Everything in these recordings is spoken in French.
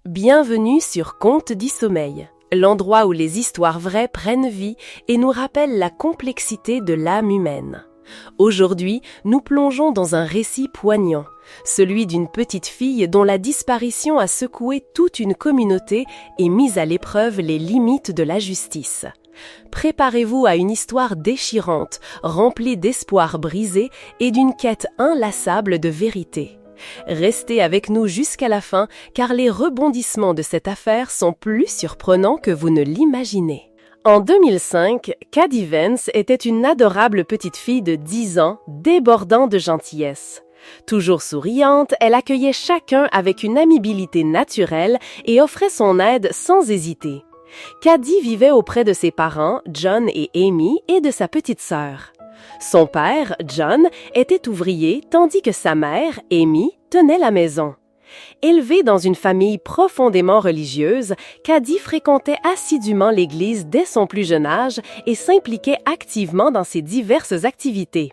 Bienvenue sur Contes du sommeil, l'endroit où les histoires vraies prennent vie et nous rappellent la complexité de l'âme humaine. Aujourd'hui, nous plongeons dans un récit poignant, celui d'une petite fille dont la disparition a secoué toute une communauté et mis à l'épreuve les limites de la justice. Préparez-vous à une histoire déchirante, remplie d'espoirs brisés et d'une quête inlassable de vérité. Restez avec nous jusqu'à la fin, car les rebondissements de cette affaire sont plus surprenants que vous ne l'imaginez. En 2005, Cady Vance était une adorable petite fille de 10 ans, débordant de gentillesse. Toujours souriante, elle accueillait chacun avec une amabilité naturelle et offrait son aide sans hésiter. Cady vivait auprès de ses parents, John et Amy, et de sa petite sœur. Son père, John, était ouvrier, tandis que sa mère, Amy, tenait la maison. Élevée dans une famille profondément religieuse, Cady fréquentait assidûment l'église dès son plus jeune âge et s'impliquait activement dans ses diverses activités.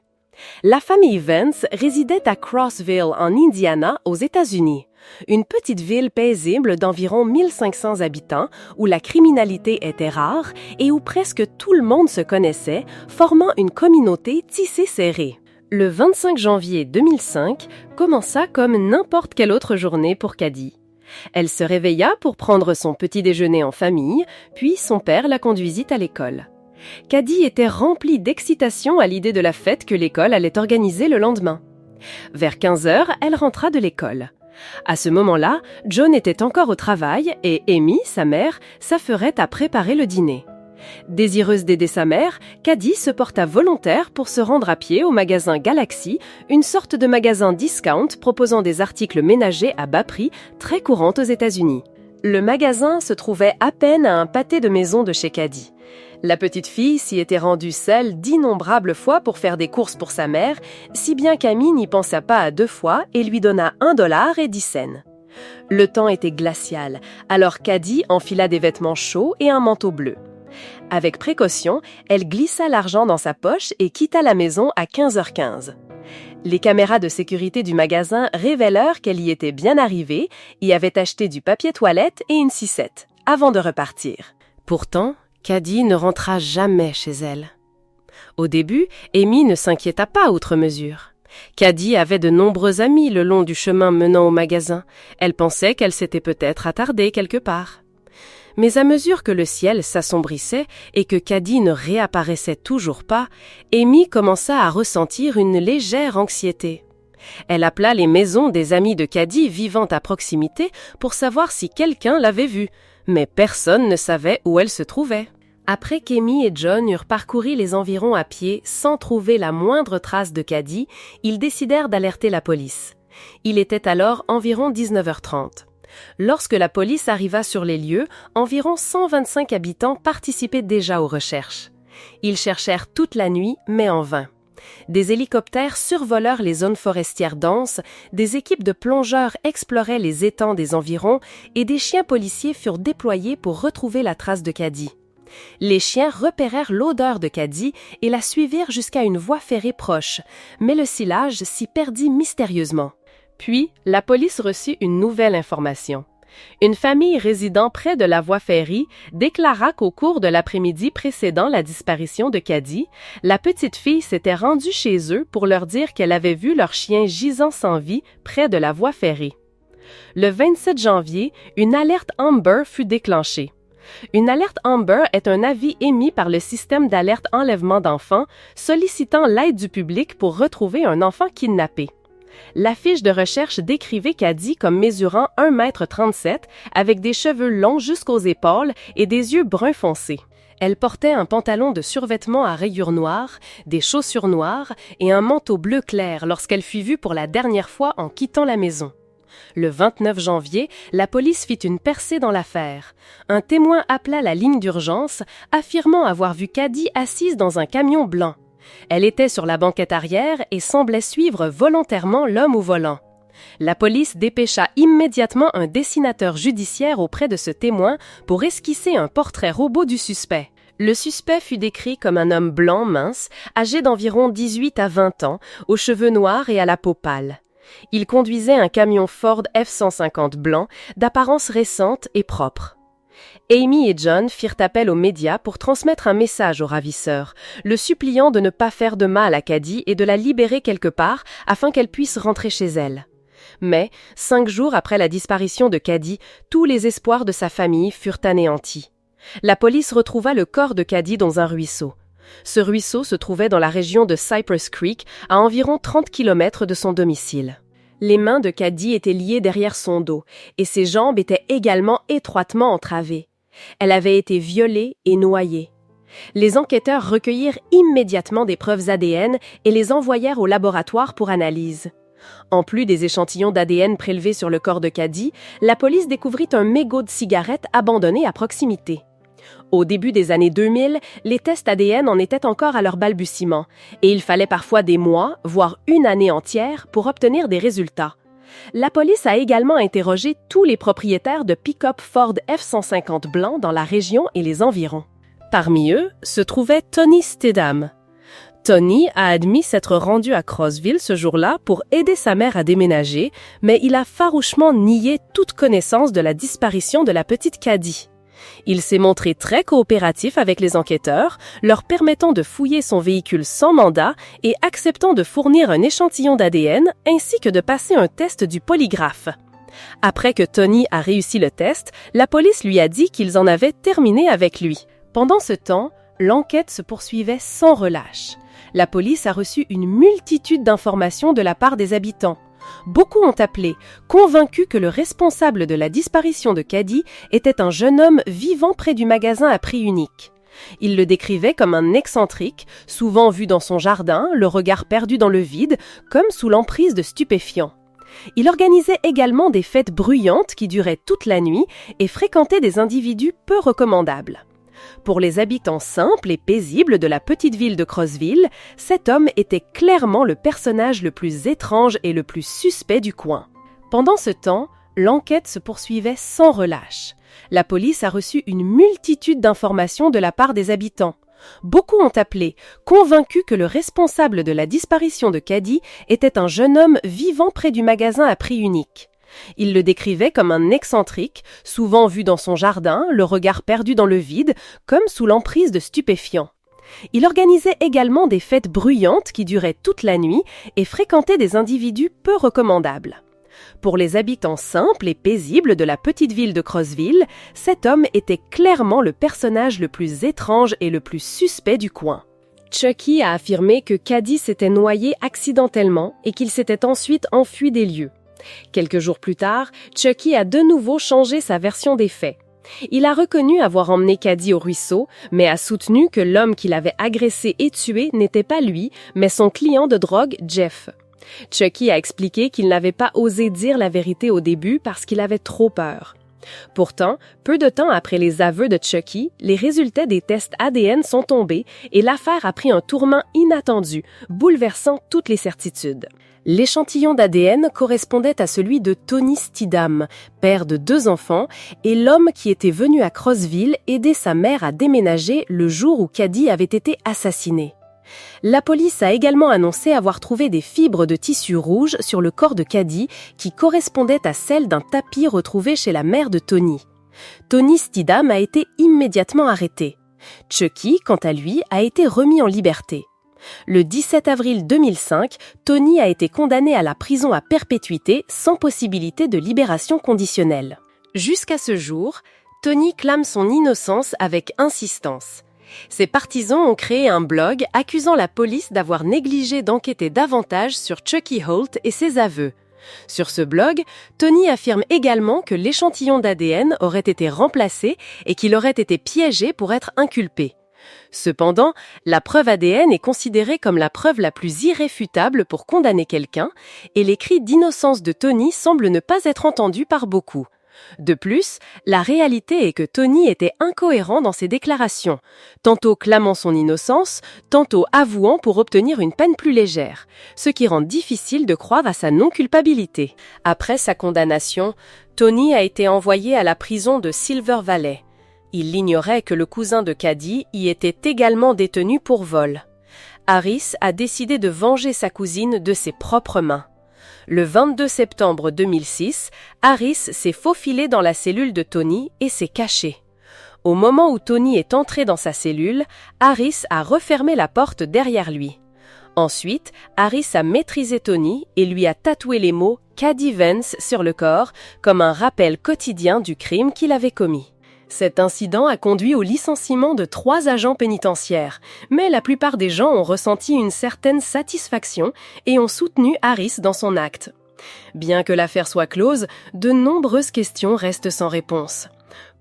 La famille Vance résidait à Crossville, en Indiana, aux États-Unis. Une petite ville paisible d'environ 1500 habitants, où la criminalité était rare et où presque tout le monde se connaissait, formant une communauté tissée serrée. Le 25 janvier 2005 commença comme n'importe quelle autre journée pour Cady. Elle se réveilla pour prendre son petit déjeuner en famille, puis son père la conduisit à l'école. Cady était remplie d'excitation à l'idée de la fête que l'école allait organiser le lendemain. Vers 15 heures, elle rentra de l'école. À ce moment-là, John était encore au travail et Amy, sa mère, s'affairait à préparer le dîner. Désireuse d'aider sa mère, Cady se porta volontaire pour se rendre à pied au magasin Galaxy, une sorte de magasin discount proposant des articles ménagers à bas prix très courant aux États-Unis. Le magasin se trouvait à peine à un pâté de maison de chez Cady. La petite fille s'y était rendue seule d'innombrables fois pour faire des courses pour sa mère, si bien qu'Amy n'y pensa pas à 2 fois et lui donna $1.10. Le temps était glacial, alors Cady enfila des vêtements chauds et un manteau bleu. Avec précaution, elle glissa l'argent dans sa poche et quitta la maison à 15h15. Les caméras de sécurité du magasin révélèrent qu'elle y était bien arrivée, y avait acheté du papier toilette et une sucette, avant de repartir. Pourtant, Cady ne rentra jamais chez elle. Au début, Amy ne s'inquiéta pas outre mesure. Cady avait de nombreux amis le long du chemin menant au magasin. Elle pensait qu'elle s'était peut-être attardée quelque part. Mais à mesure que le ciel s'assombrissait et que Cady ne réapparaissait toujours pas, Amy commença à ressentir une légère anxiété. Elle appela les maisons des amis de Cady vivant à proximité pour savoir si quelqu'un l'avait vue, mais personne ne savait où elle se trouvait. Après qu'Amy et John eurent parcouru les environs à pied sans trouver la moindre trace de Cady, ils décidèrent d'alerter la police. Il était alors environ 19h30. Lorsque la police arriva sur les lieux, environ 125 habitants participaient déjà aux recherches. Ils cherchèrent toute la nuit, mais en vain. Des hélicoptères survolèrent les zones forestières denses, des équipes de plongeurs exploraient les étangs des environs et des chiens policiers furent déployés pour retrouver la trace de Cady. Les chiens repérèrent l'odeur de Cady et la suivirent jusqu'à une voie ferrée proche, mais le sillage s'y perdit mystérieusement. Puis, la police reçut une nouvelle information. Une famille résidant près de la voie ferrée déclara qu'au cours de l'après-midi précédant la disparition de Cady, la petite fille s'était rendue chez eux pour leur dire qu'elle avait vu leur chien gisant sans vie près de la voie ferrée. Le 27 janvier, une alerte Amber fut déclenchée. Une alerte Amber est un avis émis par le système d'alerte enlèvement d'enfants sollicitant l'aide du public pour retrouver un enfant kidnappé. La fiche de recherche décrivait Cady comme mesurant 1,37 m avec des cheveux longs jusqu'aux épaules et des yeux brun foncé. Elle portait un pantalon de survêtement à rayures noires, des chaussures noires et un manteau bleu clair lorsqu'elle fut vue pour la dernière fois en quittant la maison. Le 29 janvier, la police fit une percée dans l'affaire. Un témoin appela la ligne d'urgence, affirmant avoir vu Cady assise dans un camion blanc. Elle était sur la banquette arrière et semblait suivre volontairement l'homme au volant. La police dépêcha immédiatement un dessinateur judiciaire auprès de ce témoin pour esquisser un portrait robot du suspect. Le suspect fut décrit comme un homme blanc mince, âgé d'environ 18 à 20 ans, aux cheveux noirs et à la peau pâle. Il conduisait un camion Ford F-150 blanc, d'apparence récente et propre. Amy et John firent appel aux médias pour transmettre un message au ravisseur, le suppliant de ne pas faire de mal à Caddy et de la libérer quelque part afin qu'elle puisse rentrer chez elle. Mais, 5 jours après la disparition de Caddy, tous les espoirs de sa famille furent anéantis. La police retrouva le corps de Caddy dans un ruisseau. Ce ruisseau se trouvait dans la région de Cypress Creek, à environ 30 km de son domicile. Les mains de Caddy étaient liées derrière son dos, et ses jambes étaient également étroitement entravées. Elle avait été violée et noyée. Les enquêteurs recueillirent immédiatement des preuves ADN et les envoyèrent au laboratoire pour analyse. En plus des échantillons d'ADN prélevés sur le corps de Caddy, la police découvrit un mégot de cigarette abandonné à proximité. Au début des années 2000, les tests ADN en étaient encore à leur balbutiement, et il fallait parfois des mois, voire une année entière, pour obtenir des résultats. La police a également interrogé tous les propriétaires de pick-up Ford F-150 blancs dans la région et les environs. Parmi eux se trouvait Tony Stidham. Tony a admis s'être rendu à Crossville ce jour-là pour aider sa mère à déménager, mais il a farouchement nié toute connaissance de la disparition de la petite Caddy. Il s'est montré très coopératif avec les enquêteurs, leur permettant de fouiller son véhicule sans mandat et acceptant de fournir un échantillon d'ADN ainsi que de passer un test du polygraphe. Après que Tony a réussi le test, la police lui a dit qu'ils en avaient terminé avec lui. Pendant ce temps, l'enquête se poursuivait sans relâche. La police a reçu une multitude d'informations de la part des habitants. Beaucoup ont appelé, convaincus que le responsable de la disparition de Caddy était un jeune homme vivant près du magasin à prix unique. Ils le décrivaient comme un excentrique, souvent vu dans son jardin, le regard perdu dans le vide, comme sous l'emprise de stupéfiants. Il organisait également des fêtes bruyantes qui duraient toute la nuit et fréquentait des individus peu recommandables. Pour les habitants simples et paisibles de la petite ville de Crossville, cet homme était clairement le personnage le plus étrange et le plus suspect du coin. Pendant ce temps, l'enquête se poursuivait sans relâche. La police a reçu une multitude d'informations de la part des habitants. Beaucoup ont appelé, convaincus que le responsable de la disparition de Caddy était un jeune homme vivant près du magasin à prix unique. Il le décrivait comme un excentrique, souvent vu dans son jardin, le regard perdu dans le vide, comme sous l'emprise de stupéfiants. Il organisait également des fêtes bruyantes qui duraient toute la nuit et fréquentait des individus peu recommandables. Pour les habitants simples et paisibles de la petite ville de Crossville, cet homme était clairement le personnage le plus étrange et le plus suspect du coin. Chucky a affirmé que Caddy s'était noyé accidentellement et qu'il s'était ensuite enfui des lieux. Quelques jours plus tard, Chucky a de nouveau changé sa version des faits. Il a reconnu avoir emmené Caddy au ruisseau, mais a soutenu que l'homme qui l'avait agressé et tué n'était pas lui, mais son client de drogue, Jeff. Chucky a expliqué qu'il n'avait pas osé dire la vérité au début parce qu'il avait trop peur. Pourtant, peu de temps après les aveux de Chucky, les résultats des tests ADN sont tombés et l'affaire a pris un tournant inattendu, bouleversant toutes les certitudes. L'échantillon d'ADN correspondait à celui de Tony Stidham, père de 2 enfants, et l'homme qui était venu à Crossville aider sa mère à déménager le jour où Caddy avait été assassinée. La police a également annoncé avoir trouvé des fibres de tissu rouge sur le corps de Caddy qui correspondaient à celles d'un tapis retrouvé chez la mère de Tony. Tony Stidham a été immédiatement arrêté. Chucky, quant à lui, a été remis en liberté. Le 17 avril 2005, Tony a été condamné à la prison à perpétuité sans possibilité de libération conditionnelle. Jusqu'à ce jour, Tony clame son innocence avec insistance. Ses partisans ont créé un blog accusant la police d'avoir négligé d'enquêter davantage sur Chucky Holt et ses aveux. Sur ce blog, Tony affirme également que l'échantillon d'ADN aurait été remplacé et qu'il aurait été piégé pour être inculpé. Cependant, la preuve ADN est considérée comme la preuve la plus irréfutable pour condamner quelqu'un et les cris d'innocence de Tony semblent ne pas être entendus par beaucoup. De plus, la réalité est que Tony était incohérent dans ses déclarations, tantôt clamant son innocence, tantôt avouant pour obtenir une peine plus légère, ce qui rend difficile de croire à sa non-culpabilité. Après sa condamnation, Tony a été envoyé à la prison de Silver Valley. Il ignorait que le cousin de Caddy y était également détenu pour vol. Harris a décidé de venger sa cousine de ses propres mains. Le 22 septembre 2006, Harris s'est faufilé dans la cellule de Tony et s'est caché. Au moment où Tony est entré dans sa cellule, Harris a refermé la porte derrière lui. Ensuite, Harris a maîtrisé Tony et lui a tatoué les mots « Caddy Vance » sur le corps, comme un rappel quotidien du crime qu'il avait commis. Cet incident a conduit au licenciement de 3 agents pénitentiaires, mais la plupart des gens ont ressenti une certaine satisfaction et ont soutenu Harris dans son acte. Bien que l'affaire soit close, de nombreuses questions restent sans réponse.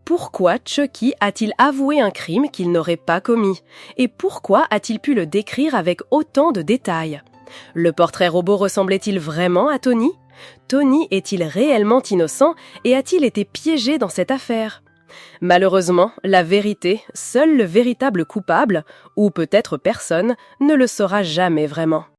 Pourquoi Chucky a-t-il avoué un crime qu'il n'aurait pas commis? Et pourquoi a-t-il pu le décrire avec autant de détails? Le portrait robot ressemblait-il vraiment à Tony? Tony est-il réellement innocent et a-t-il été piégé dans cette affaire? Malheureusement, la vérité, seul le véritable coupable, ou peut-être personne, ne le saura jamais vraiment.